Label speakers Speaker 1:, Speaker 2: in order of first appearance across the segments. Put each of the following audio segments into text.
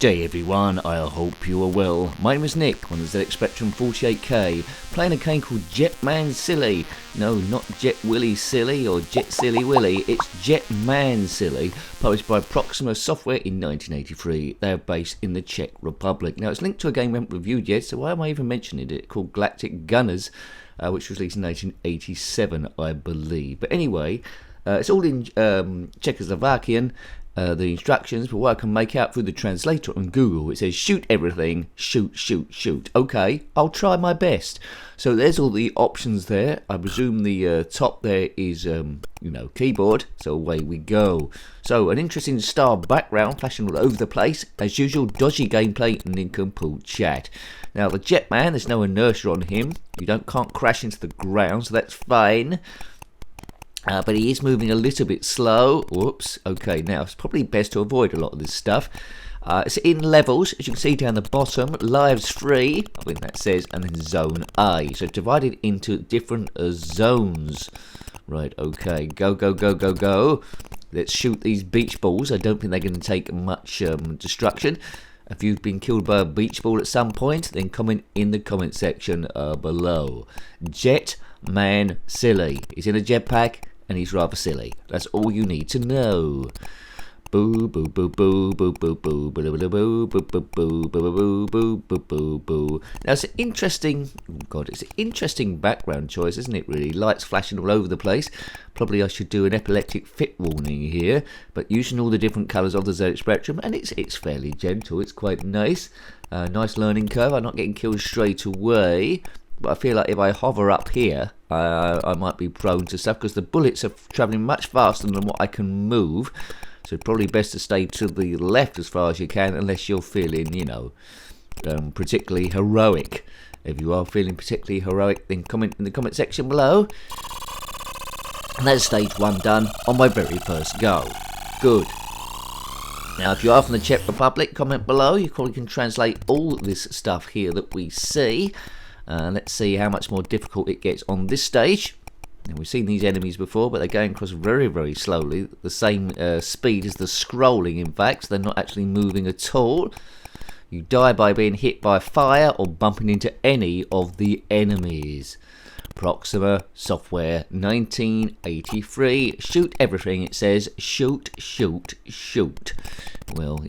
Speaker 1: Day everyone, I hope you are well. My name is Nick on the ZxSpectrum 48K, playing a game called Jetman Silly. No, not Jet Willy Silly or Jet Silly Willy, it's Jetman Silly, published by Proxima software in 1983. They are based in the Czech Republic. Now it's linked to a game we haven't reviewed yet, so why am I even mentioning it? Called Galactic Gunners, which was released in 1987, I believe. But anyway, it's all in Czechoslovakian. The instructions, but what I can make out through the translator on Google, it says shoot everything, shoot, shoot, shoot. Okay, I'll try my best. So there's all the options there. I presume the top there is, keyboard. So away we go. So an interesting star background flashing all over the place. As usual, dodgy gameplay and incomplete chat. Now the Jetman, there's no inertia on him. Can't crash into the ground, so that's fine. But he is moving a little bit slow. Whoops. Okay, now it's probably best to avoid a lot of this stuff. It's in levels, as you can see down the bottom. Lives free, I think that says, and then zone A. So divided into different zones. Right, okay. Go, go, go, go, go. Let's shoot these beach balls. I don't think they're going to take much destruction. If you've been killed by a beach ball at some point, then comment in the comment section below. Jetman Silly. He's in a jetpack. And he's rather silly. That's all you need to know. Boo boo boo boo boo boo boo boo boo boo boo boo boo boo boo boo boo boo. Now it's an interesting, it's an interesting background choice, isn't it? Really, lights flashing all over the place. Probably I should do an epileptic fit warning here, but using all the different colours of the ZxSpectrum, and it's fairly gentle. It's quite nice. Nice learning curve. I'm not getting killed straight away. But I feel like if I hover up here, I might be prone to stuff because the bullets are travelling much faster than what I can move. So it's probably best to stay to the left as far as you can, unless you're feeling, particularly heroic. If you are feeling particularly heroic, then comment in the comment section below. And that's stage 1 done on my very first go. Good. Now, if you are from the Czech Republic, comment below. You probably can translate all this stuff here that we see. Let's see how much more difficult it gets on this stage. Now, we've seen these enemies before, but they're going across very, very slowly. The same speed as the scrolling, in fact. So they're not actually moving at all. You die by being hit by fire or bumping into any of the enemies. Proxima software 1983. Shoot everything, it says. Shoot, shoot, shoot. Well,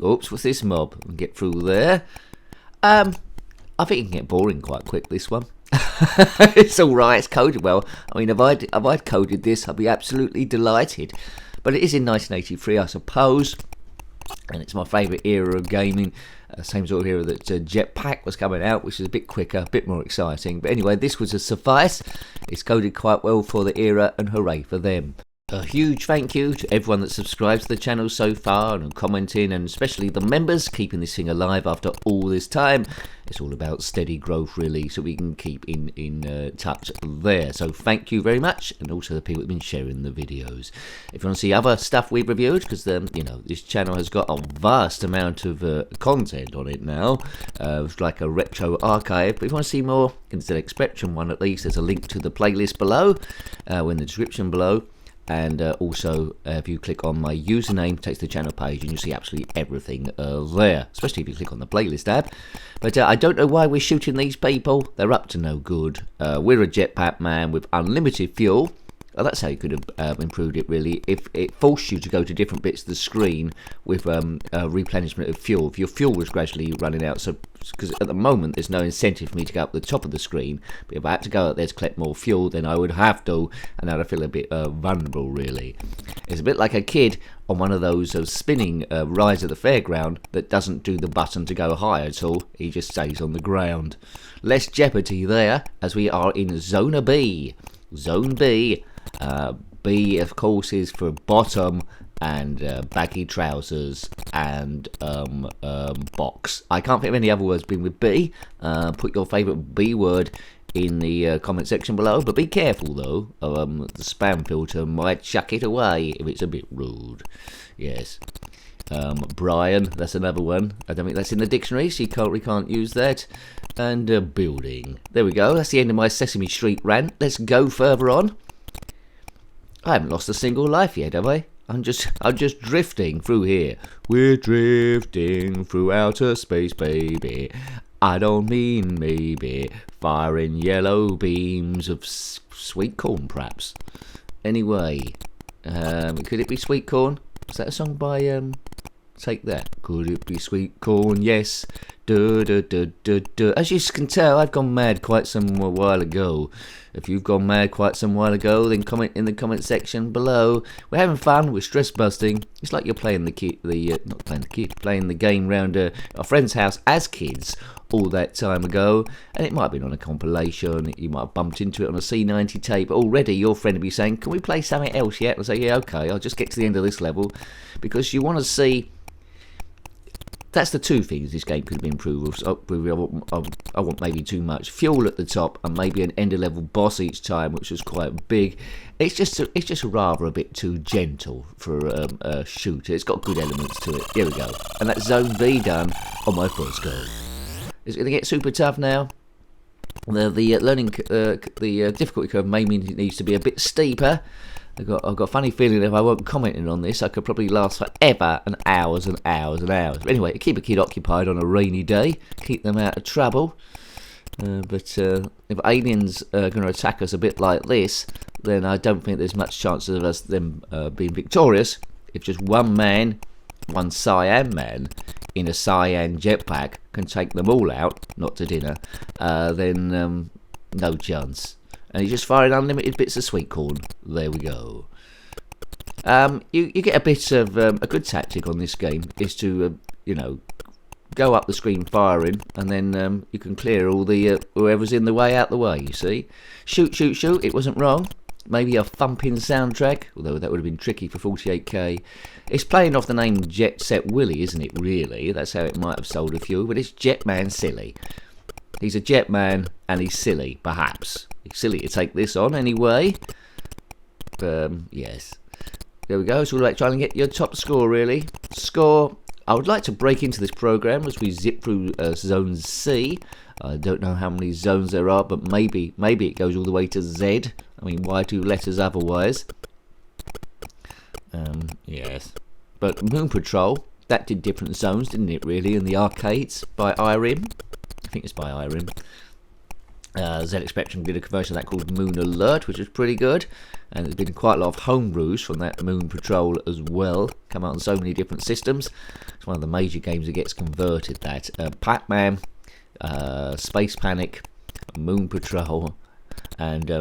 Speaker 1: oops, what's this mob? We'll get through there. I think it can get boring quite quick, this one. It's alright, it's coded well. I mean, if I'd coded this, I'd be absolutely delighted. But it is in 1983, I suppose. And it's my favourite era of gaming. Same sort of era that Jetpack was coming out, which is a bit quicker, a bit more exciting. But anyway, this was a suffice. It's coded quite well for the era, and hooray for them. A huge thank you to everyone that subscribes to the channel so far and commenting, and especially the members keeping this thing alive after all this time. It's all about steady growth, really, so we can keep in touch there. So thank you very much, and also the people who've been sharing the videos. If you want to see other stuff we've reviewed, because this channel has got a vast amount of content on it now. It's like a retro archive. But if you want to see more, in the ZxSpectrum one at least, there's a link to the playlist below, in the description below. And also, if you click on my username, it takes the channel page, and you'll see absolutely everything there, especially if you click on the playlist tab. But I don't know why we're shooting these people. They're up to no good. We're a jetpack man with unlimited fuel. Well, that's how you could have improved it, really. If it forced you to go to different bits of the screen with replenishment of fuel. If your fuel was gradually running out, so because at the moment there's no incentive for me to go up the top of the screen. But if I had to go out there to collect more fuel, then I would have to, and I'd feel a bit vulnerable, really. It's a bit like a kid on one of those spinning rides at the fairground that doesn't do the button to go higher at all. He just stays on the ground. Less jeopardy there, as we are in Zone B. Zone B. B, of course, is for bottom and baggy trousers and box. I can't think of any other words being with B. Put your favourite B word in the comment section below, but be careful though. The spam filter might chuck it away if it's a bit rude. Yes. Brian, that's another one. I don't think that's in the dictionary, so we can't use that. And building. There we go. That's the end of my Sesame Street rant. Let's go further on. I haven't lost a single life yet, have I? I'm just drifting through here. We're drifting through outer space, baby. I don't mean maybe firing yellow beams of sweet corn, perhaps. Anyway, could it be sweet corn? Is that a song by Take That? Could it be sweet corn? Yes. Duh, duh, duh, duh, duh. As you can tell, I've gone mad quite some while ago. If you've gone mad quite some while ago, then comment in the comment section below. We're having fun. We're stress busting. It's like you're playing playing the game round a friend's house as kids all that time ago, and it might have been on a compilation. You might have bumped into it on a C90 tape. Already, your friend will be saying, "Can we play something else yet?" And I say, "Yeah, okay. I'll just get to the end of this level," because you want to see. That's the two things this game could be improved. I want maybe too much fuel at the top and maybe an end of level boss each time, which was quite big. It's just rather a bit too gentle for a shooter. It's got good elements to it. Here we go, and that's Zone B done on my first go. Is it going to get super tough now? The difficulty curve may mean it needs to be a bit steeper. I've got a funny feeling if I weren't commenting on this, I could probably last forever and hours and hours and hours. But anyway, keep a kid occupied on a rainy day, keep them out of trouble. But if aliens are going to attack us a bit like this, then I don't think there's much chance of them being victorious. If just one cyan man in a cyan jetpack can take them all out, not to dinner, then no chance. And he's just firing unlimited bits of sweet corn. There we go. You get a bit of a good tactic on this game is to go up the screen firing, and then you can clear all the whoever's in the way out the way. You see, shoot, shoot, shoot. It wasn't wrong. Maybe a thumping soundtrack, although that would have been tricky for 48k. It's playing off the name Jet Set Willy, isn't it? Really, that's how it might have sold a few. But it's Jetman Silly. He's a Jetman and he's silly, perhaps. He's silly to take this on anyway. Yes. There we go. It's all about trying to get your top score, really. Score. I would like to break into this program as we zip through Zone C. I don't know how many zones there are, but maybe it goes all the way to Z. I mean, why two letters otherwise? Yes. But Moon Patrol, that did different zones, didn't it, really, in the arcades by IRIM? I think it's by IRIM. zxspectrum did a conversion of that called Moon Alert, which was pretty good. And there's been quite a lot of homebrews from that Moon Patrol as well. Come out on so many different systems. It's one of the major games that gets converted, that. Pac-Man, Space Panic, Moon Patrol, and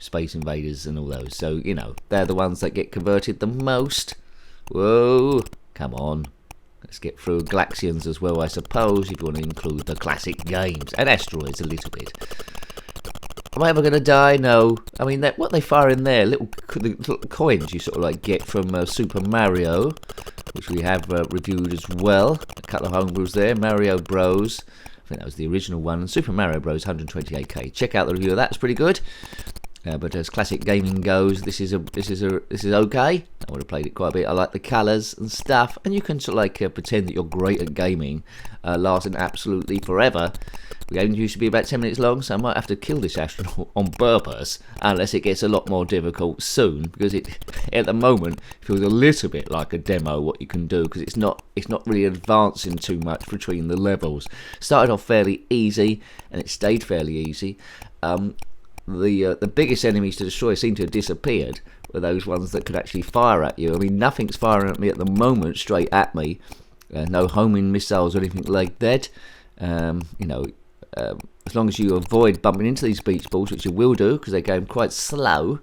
Speaker 1: Space Invaders and all those. So they're the ones that get converted the most. Whoa, come on, let's get through Galaxians as well, I suppose, if you want to include the classic games and asteroids a little bit. Am I ever going to die? No. I mean, what they fire in there, little coins you sort of like get from Super Mario, which we have reviewed as well. A couple of homebrews there, Mario Bros. I think that was the original one. And Super Mario Bros. 128k. Check out the review of that; it's pretty good. But as classic gaming goes, this is okay. I would have played it quite a bit. I like the colours and stuff, and you can sort of like pretend that you're great at gaming, lasting absolutely forever. The game used to be about 10 minutes long, so I might have to kill this astronaut on purpose, unless it gets a lot more difficult soon, because it at the moment feels a little bit like a demo what you can do, because it's not really advancing too much between the levels. Started off fairly easy, and it stayed fairly easy. The biggest enemies to destroy seem to have disappeared, were those ones that could actually fire at you. I mean, nothing's firing at me at the moment straight at me. No homing missiles or anything like that. As long as you avoid bumping into these beach balls, which you will do because they're going quite slow,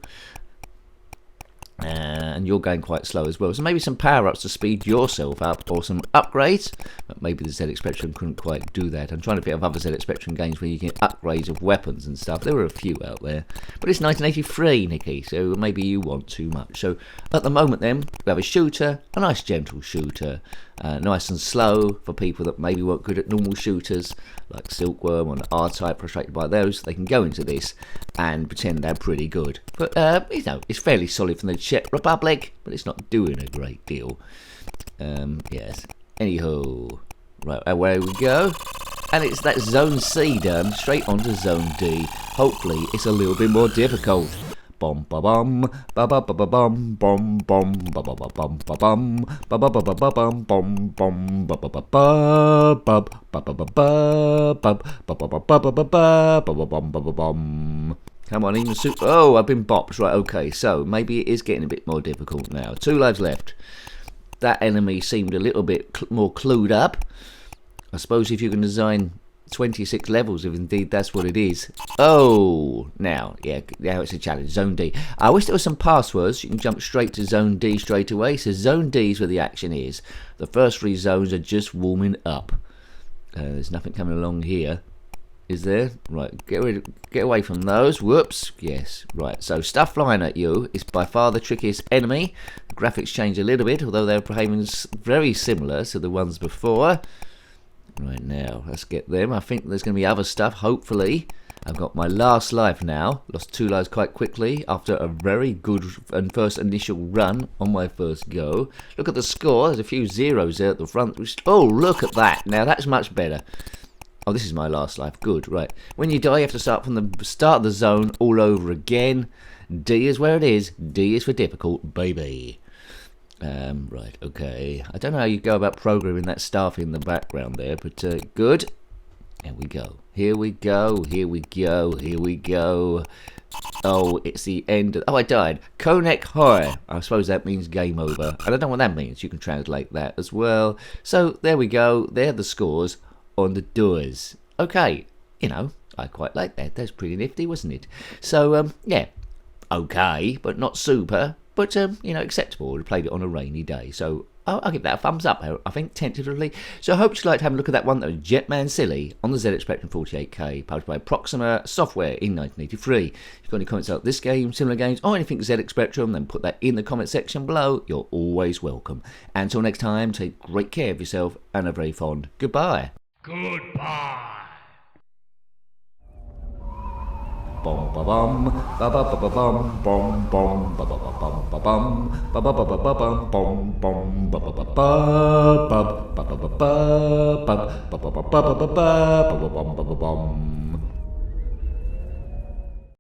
Speaker 1: and you're going quite slow as well. So maybe some power-ups to speed yourself up, or some upgrades, but maybe the ZX Spectrum couldn't quite do that. I'm trying to think of other ZX Spectrum games where you get upgrades of weapons and stuff. There were a few out there, but it's 1983, Nicky, so maybe you want too much. So at the moment then, we have a shooter, a nice gentle shooter, nice and slow for people that maybe weren't good at normal shooters, like Silkworm or R-Type, frustrated by those. They can go into this and pretend they're pretty good. But, it's fairly solid from the Czech Republic, but it's not doing a great deal. Yes. Anywho, right, away we go. And it's that Zone C done, straight on to Zone D. Hopefully, it's a little bit more difficult. bom ba bum ba ba ba ba bum bom bom ba ba ba bum ba bum ba ba ba ba ba bum bom bom ba ba ba ba bub ba ba ba ba bub ba ba ba ba ba ba ba ba bum ba ba bum. Come on, even oh, I've been bopped. Right, okay, so maybe it is getting a bit more difficult now. 2 lives left. That enemy seemed a little bit more clued up. I suppose if you can design 26 levels, if indeed that's what it is. Oh, now it's a challenge. Zone D. I wish there were some passwords. You can jump straight to Zone D straight away. So Zone D is where the action is. The first 3 zones are just warming up. There's nothing coming along here. Is there? Right, get away from those. Whoops. Yes, right. So stuff flying at you is by far the trickiest enemy. The graphics change a little bit, although they're behaving very similar to the ones before. Right, now, let's get them. I think there's going to be other stuff, hopefully. I've got my last life now. Lost 2 lives quite quickly after a very good and first initial run on my first go. Look at the score. There's a few zeros there at the front. Oh, look at that. Now, that's much better. Oh, this is my last life. Good, right. When you die, you have to start from the start of the zone all over again. D is where it is. D is for difficult, baby. Right, okay. I don't know how you go about programming that stuff in the background there, but good. Here we go. Here we go. Here we go. Here we go. Oh, it's the end. Oh, I died. Konek Hoi. I suppose that means game over. I don't know what that means. You can translate that as well. So, there we go. There are the scores on the doors. Okay, you know, I quite like that. That's pretty nifty, wasn't it? So, yeah, okay, but not super, but, you know, acceptable. I played it on a rainy day, so I'll give that a thumbs up, I think, tentatively. So I hope you liked having a look at that one that was Jetman Silly on the ZX Spectrum 48K, published by Proxima Software in 1983. If you've got any comments about this game, similar games, or anything ZX Spectrum, then put that in the comment section below. You're always welcome. Until next time, take great care of yourself, and a very fond goodbye.
Speaker 2: Goodbye.
Speaker 1: Bom ba bum ba ba ba ba bum bom bom ba ba ba bum ba bum ba ba ba ba ba bum bom bom ba ba ba ba bub ba ba ba ba bub ba ba ba ba ba ba ba ba bum ba ba bum.